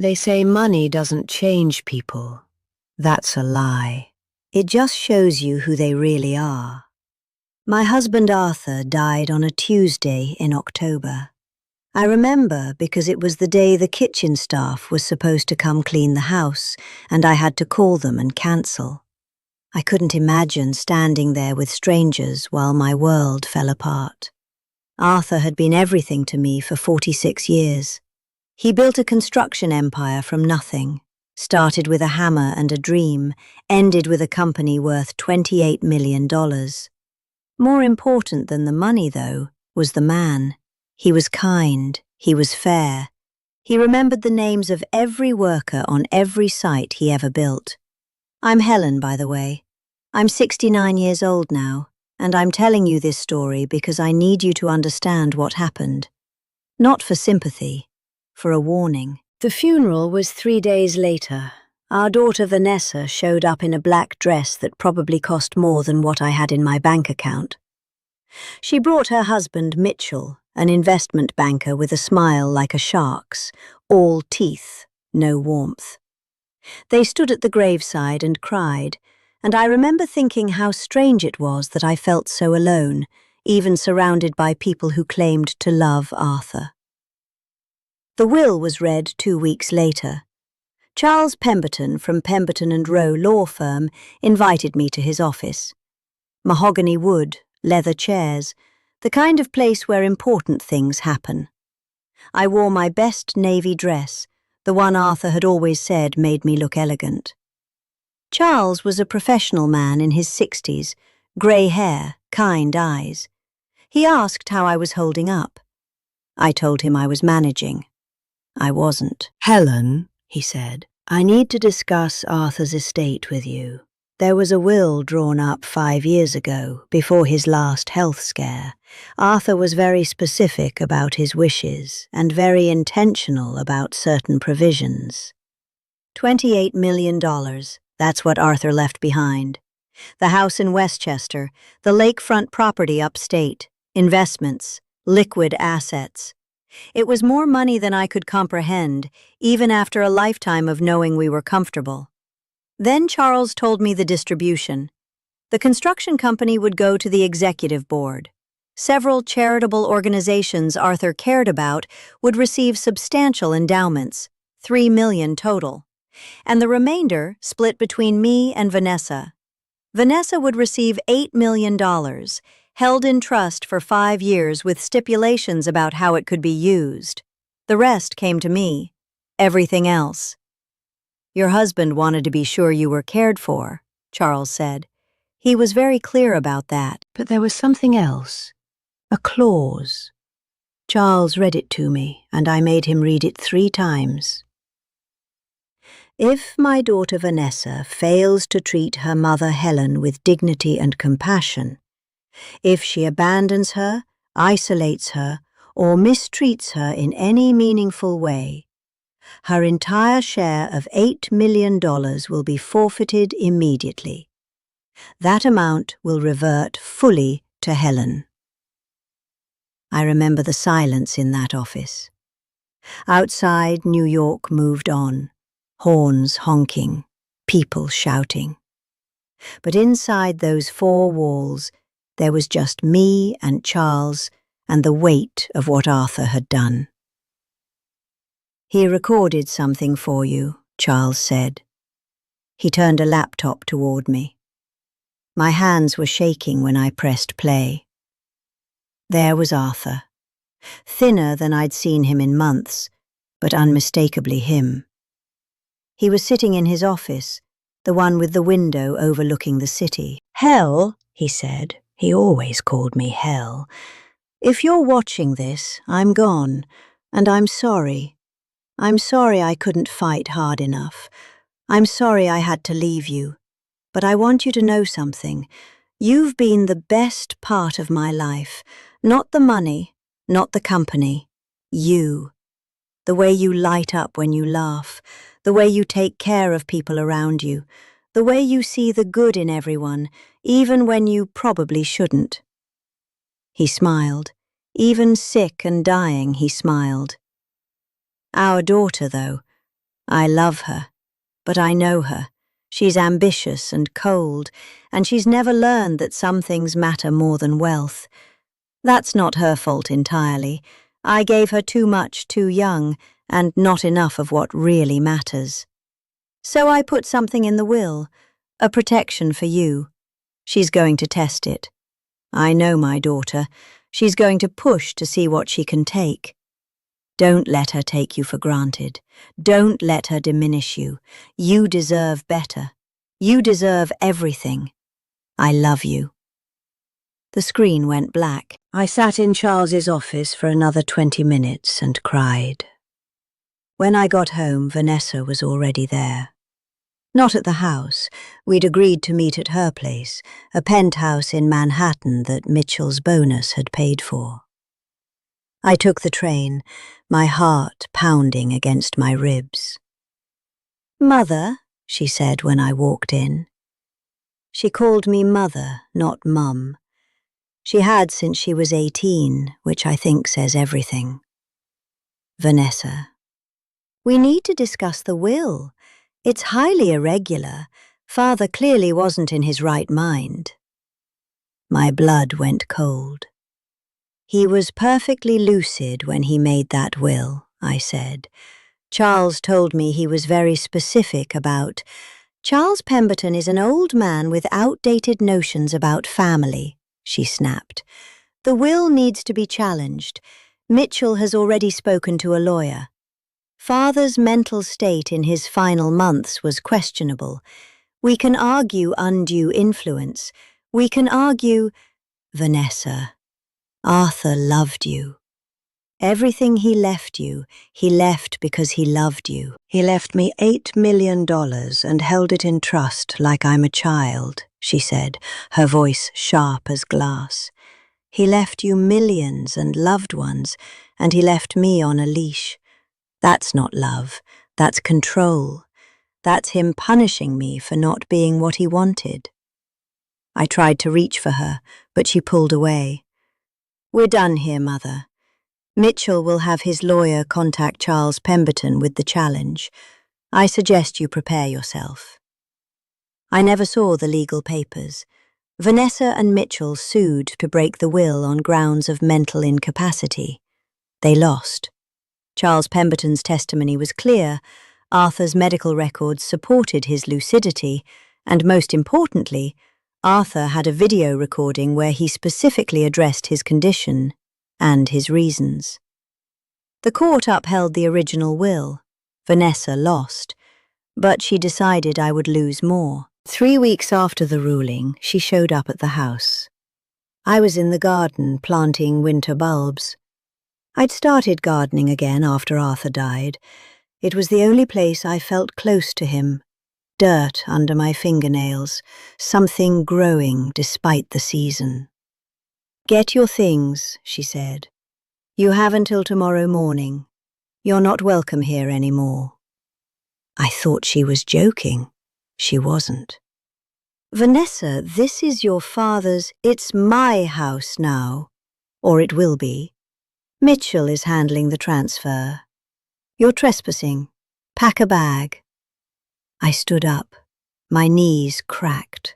They say money doesn't change people. That's a lie. It just shows you who they really are. My husband Arthur died on a Tuesday in October. I remember because it was the day the kitchen staff was supposed to come clean the house, and I had to call them and cancel. I couldn't imagine standing there with strangers while my world fell apart. Arthur had been everything to me for 46 years. He built a construction empire from nothing, started with a hammer and a dream, ended with a company worth $28 million. More important than the money, though, was the man. He was kind, he was fair. He remembered the names of every worker on every site he ever built. I'm Helen, by the way. I'm 69 years old now, and I'm telling you this story because I need you to understand what happened. Not for sympathy, for a warning. The funeral was 3 days later. Our daughter Vanessa showed up in a black dress that probably cost more than what I had in my bank account. She brought her husband Mitchell, an investment banker with a smile like a shark's, all teeth, no warmth. They stood at the graveside and cried, and I remember thinking how strange it was that I felt so alone, even surrounded by people who claimed to love Arthur. The will was read 2 weeks later. Charles Pemberton from Pemberton and Rowe law firm invited me to his office. Mahogany wood, leather chairs, the kind of place where important things happen. I wore my best navy dress, the one Arthur had always said made me look elegant. Charles was a professional man in his 60s, grey hair, kind eyes. He asked how I was holding up. I told him I was managing. I wasn't. "Helen," he said, "I need to discuss Arthur's estate with you. There was a will drawn up 5 years ago, before his last health scare. Arthur was very specific about his wishes and very intentional about certain provisions. $28 million, that's what Arthur left behind. The house in Westchester, the lakefront property upstate, investments, liquid assets. It was more money than I could comprehend, even after a lifetime of knowing we were comfortable. Then Charles told me the distribution. The construction company would go to the executive board. Several charitable organizations Arthur cared about would receive substantial endowments, $3 million total, and the remainder split between me and Vanessa. Vanessa would receive $8 million, held in trust for 5 years with stipulations about how it could be used. The rest came to me. Everything else. "Your husband wanted to be sure you were cared for," Charles said. He was very clear about that. But there was something else. A clause. Charles read it to me, and I made him read it 3 times. "If my daughter Vanessa fails to treat her mother Helen with dignity and compassion, if she abandons her, isolates her, or mistreats her in any meaningful way, her entire share of $8 million will be forfeited immediately. That amount will revert fully to Helen." I remember the silence in that office. Outside, New York moved on, horns honking, people shouting. But inside those 4 walls, there was just me and Charles and the weight of what Arthur had done. "He recorded something for you," Charles said. He turned a laptop toward me. My hands were shaking when I pressed play. There was Arthur, thinner than I'd seen him in months, but unmistakably him. He was sitting in his office, the one with the window overlooking the city. "Hell," he said, he always called me Hell, "if you're watching this, I'm gone, and I'm sorry. I'm sorry I couldn't fight hard enough. I'm sorry I had to leave you. But I want you to know something. You've been the best part of my life. Not the money, not the company. You. The way you light up when you laugh, the way you take care of people around you, the way you see the good in everyone, even when you probably shouldn't." He smiled. Even sick and dying, he smiled. "Our daughter, though, I love her, but I know her. She's ambitious and cold, and she's never learned that some things matter more than wealth. That's not her fault entirely. I gave her too much too young, and not enough of what really matters. So I put something in the will, a protection for you. She's going to test it. I know my daughter. She's going to push to see what she can take. Don't let her take you for granted. Don't let her diminish you. You deserve better. You deserve everything. I love you. The screen went black. I sat in Charles's office for another 20 minutes and cried. When I got home, Vanessa was already there. Not at the house. We'd agreed to meet at her place, a penthouse in Manhattan that Mitchell's bonus had paid for. I took the train, my heart pounding against my ribs. "Mother," she said when I walked in. She called me Mother, not Mum. She had since she was 18, which I think says everything. "Vanessa, we need to discuss the will. It's highly irregular. Father clearly wasn't in his right mind." My blood went cold. "He was perfectly lucid when he made that will," I said. "Charles told me he was very specific about—" "Charles Pemberton is an old man with outdated notions about family," she snapped. "The will needs to be challenged. Mitchell has already spoken to a lawyer. Father's mental state in his final months was questionable. We can argue undue influence. We can argue—" "Vanessa, Arthur loved you. Everything he left you, he left because he loved you. He left me $8 million and held it in trust like I'm a child," she said, her voice sharp as glass. "He left you millions and loved ones, and he left me on a leash. That's not love, that's control. That's him punishing me for not being what he wanted." I tried to reach for her, but she pulled away. "We're done here, Mother. Mitchell will have his lawyer contact Charles Pemberton with the challenge. I suggest you prepare yourself." I never saw the legal papers. Vanessa and Mitchell sued to break the will on grounds of mental incapacity. They lost. Charles Pemberton's testimony was clear. Arthur's medical records supported his lucidity, and most importantly, Arthur had a video recording where he specifically addressed his condition and his reasons. The court upheld the original will. Vanessa lost, but she decided I would lose more. 3 weeks after the ruling, she showed up at the house. I was in the garden planting winter bulbs. I'd started gardening again after Arthur died. It was the only place I felt close to him. Dirt under my fingernails, something growing despite the season. "Get your things," she said. "You have until tomorrow morning. You're not welcome here anymore." I thought she was joking. She wasn't. "Vanessa, this is your father's— It's my house now. Or it will be. Mitchell is handling the transfer. You're trespassing. Pack a bag." I stood up. My knees cracked.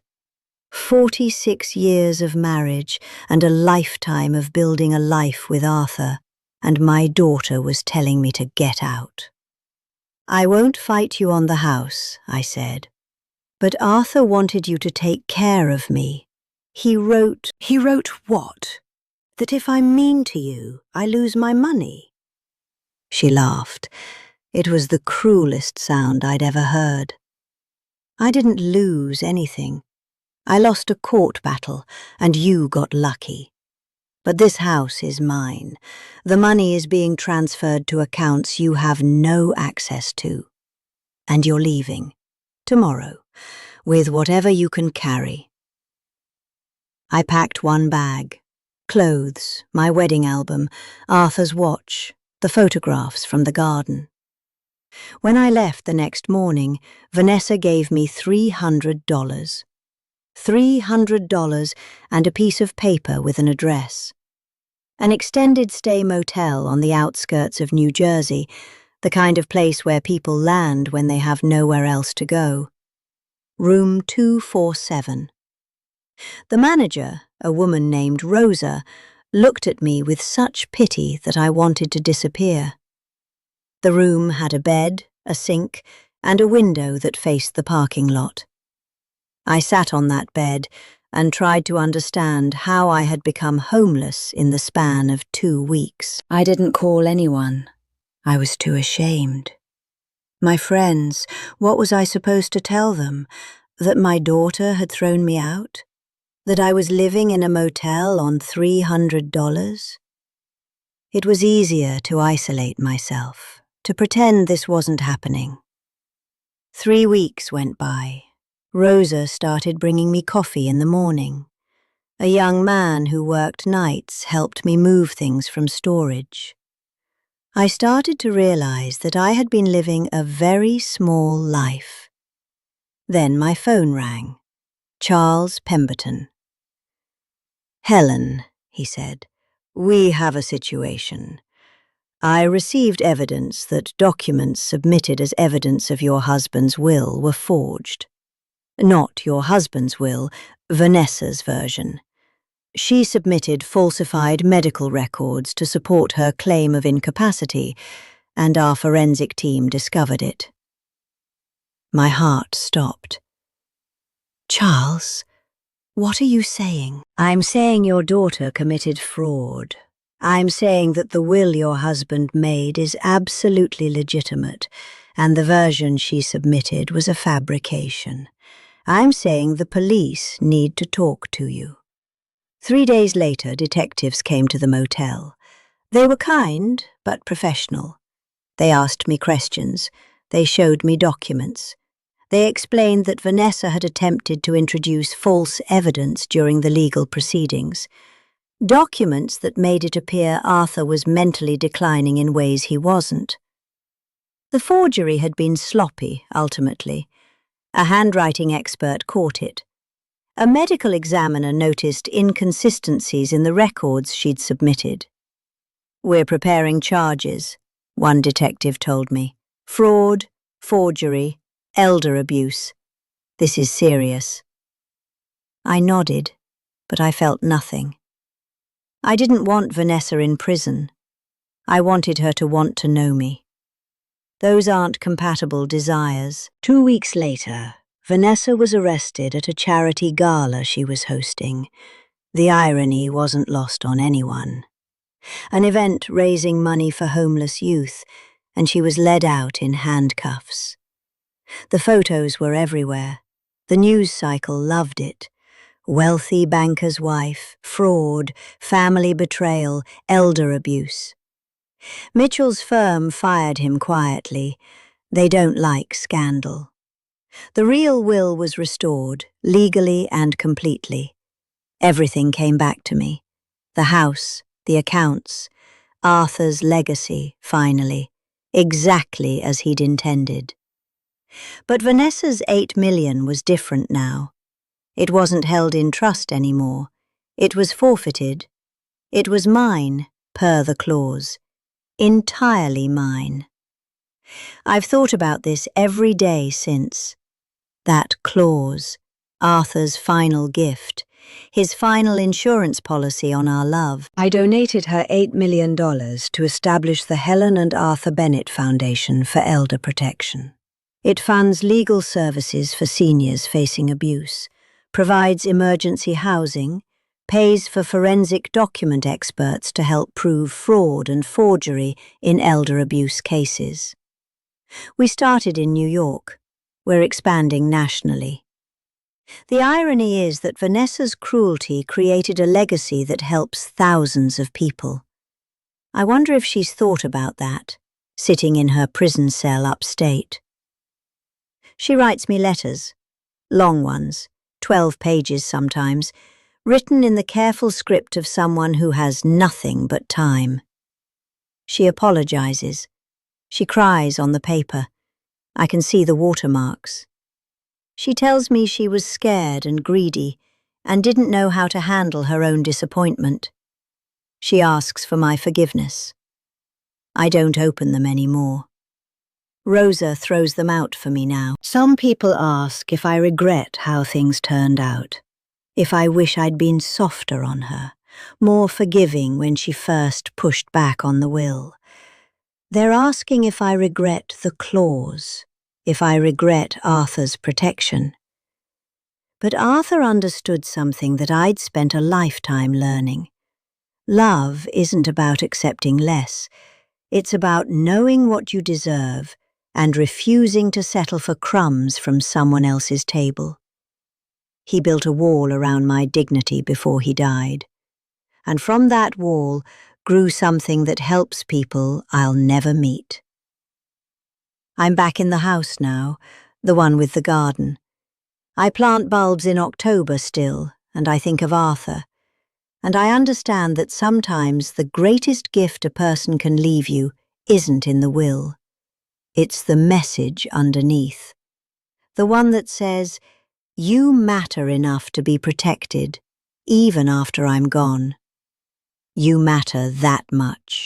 46 years of marriage and a lifetime of building a life with Arthur, and my daughter was telling me to get out. "I won't fight you on the house," I said. "But Arthur wanted you to take care of me. He wrote—" "He wrote what? That if I'm mean to you, I lose my money?" She laughed. It was the cruelest sound I'd ever heard. "I didn't lose anything. I lost a court battle, and you got lucky. But this house is mine. The money is being transferred to accounts you have no access to. And you're leaving, tomorrow, with whatever you can carry." I packed one bag. Clothes, my wedding album, Arthur's watch, the photographs from the garden. When I left the next morning, Vanessa gave me $300. $300 and a piece of paper with an address. An extended stay motel on the outskirts of New Jersey the kind of place where people land when they have nowhere else to go. Room 247. The manager, a woman named Rosa, looked at me with such pity that I wanted to disappear. The room had a bed, a sink, and a window that faced the parking lot. I sat on that bed and tried to understand how I had become homeless in the span of 2 weeks. I didn't call anyone. I was too ashamed. My friends, what was I supposed to tell them? That my daughter had thrown me out? That I was living in a motel on $300? It was easier to isolate myself, to pretend this wasn't happening. 3 weeks went by. Rosa started bringing me coffee in the morning. A young man who worked nights helped me move things from storage. I started to realize that I had been living a very small life. Then my phone rang. Charles Pemberton. "Helen," he said, "we have a situation. I received evidence that documents submitted as evidence of your husband's will were forged. Not your husband's will, Vanessa's version. She submitted falsified medical records to support her claim of incapacity, and our forensic team discovered it." My heart stopped. "Charles, what are you saying?" "I'm saying your daughter committed fraud. I'm saying that the will your husband made is absolutely legitimate, and the version she submitted was a fabrication. I'm saying the police need to talk to you." 3 days later, detectives came to the motel. They were kind, but professional. They asked me questions. They showed me documents. They explained that Vanessa had attempted to introduce false evidence during the legal proceedings. Documents that made it appear Arthur was mentally declining in ways he wasn't. The forgery had been sloppy, ultimately. A handwriting expert caught it. A medical examiner noticed inconsistencies in the records she'd submitted. "We're preparing charges," one detective told me. "Fraud, forgery, elder abuse. This is serious." I nodded, but I felt nothing. I didn't want Vanessa in prison. I wanted her to want to know me. Those aren't compatible desires. 2 weeks later, Vanessa was arrested at a charity gala she was hosting. The irony wasn't lost on anyone. An event raising money for homeless youth, and she was led out in handcuffs. The photos were everywhere. The news cycle loved it. Wealthy banker's wife, fraud, family betrayal, elder abuse. Mitchell's firm fired him quietly. They don't like scandal. The real will was restored, legally and completely. Everything came back to me. The house, the accounts, Arthur's legacy, finally, exactly as he'd intended. But Vanessa's $8 million was different now. It wasn't held in trust anymore. It was forfeited. It was mine, per the clause. Entirely mine. I've thought about this every day since. That clause, Arthur's final gift, his final insurance policy on our love. I donated her $8 million to establish the Helen and Arthur Bennett Foundation for Elder Protection. It funds legal services for seniors facing abuse, provides emergency housing, pays for forensic document experts to help prove fraud and forgery in elder abuse cases. We started in New York. We're expanding nationally. The irony is that Vanessa's cruelty created a legacy that helps thousands of people. I wonder if she's thought about that, sitting in her prison cell upstate. She writes me letters, long ones, 12 pages sometimes, written in the careful script of someone who has nothing but time. She apologizes. She cries on the paper. I can see the watermarks. She tells me she was scared and greedy and didn't know how to handle her own disappointment. She asks for my forgiveness. I don't open them anymore. Rosa throws them out for me now. Some people ask if I regret how things turned out, if I wish I'd been softer on her, more forgiving when she first pushed back on the will. They're asking if I regret the clause, if I regret Arthur's protection. But Arthur understood something that I'd spent a lifetime learning. Love isn't about accepting less. It's about knowing what you deserve and refusing to settle for crumbs from someone else's table. He built a wall around my dignity before he died. And from that wall grew something that helps people I'll never meet. I'm back in the house now, the one with the garden. I plant bulbs in October still, and I think of Arthur. And I understand that sometimes the greatest gift a person can leave you isn't in the will. It's the message underneath. The one that says, you matter enough to be protected, even after I'm gone. You matter that much.